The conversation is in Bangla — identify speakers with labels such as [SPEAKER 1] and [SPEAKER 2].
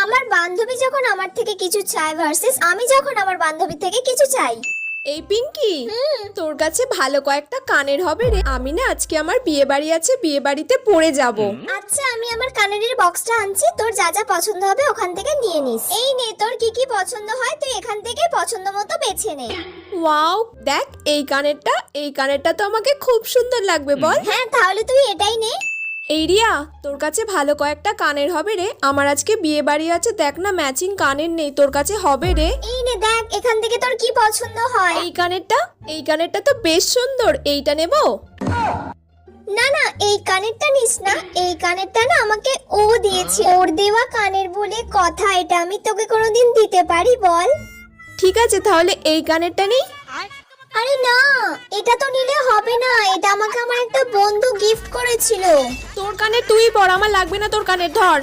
[SPEAKER 1] আমার বান্ধবী যখন আমার থেকে কিছু চায় ভার্সেস আমি যখন আমার বান্ধবী থেকে কিছু চাই।
[SPEAKER 2] এই পিঙ্কি, তোর কাছে ভালো কয়েকটা কানের হবে রে। আমি না আজকে আমার বিয়ে বাড়ি আছে, বিয়ে বাড়িতে পরে যাব।
[SPEAKER 1] আচ্ছা, আমি আমার কানের বক্সটা আনছি, তোর যা যা পছন্দ হবে ওখান থেকে নিয়ে নিস। এই নে, তোর কি কি পছন্দ হয় তুই এখান থেকে পছন্দ মতো বেছে নে।
[SPEAKER 2] ওয়াও, দেখ এই কানেরটা তো আমাকে খুব সুন্দর লাগবে বল।
[SPEAKER 1] হ্যাঁ, তাহলে তুই এটাই নে।
[SPEAKER 2] এই রিয়া, তোর কাছে ভালো কয়েকটা কানের হবে রে। আমার আজকে বিয়ে বাড়ি আছে, দেখ না ম্যাচিং কানের নেই, তোর কাছে হবে রে।
[SPEAKER 1] এই নে দেখ, এখান থেকে তোর কি পছন্দ হয়।
[SPEAKER 2] এই কানেরটা তো বেশ সুন্দর, এইটা নেব।
[SPEAKER 1] না না, এই কানেরটা নিস না, এই কানেরটা না আমাকে ও দিয়েছে, ওর দেওয়া কানের বলে কথা, এটা আমি তোকে কোনোদিন দিতে পারি বল?
[SPEAKER 2] ঠিক আছে, তাহলে এই কানেরটা নেই।
[SPEAKER 1] আরে না, এটা তো নিলে হবে না, এটা আমাকে আমার একটা বন্ধু গিফট করেছিল।
[SPEAKER 2] তোর কানে তুই পর, আমার লাগবে না তোর কানের, ধর।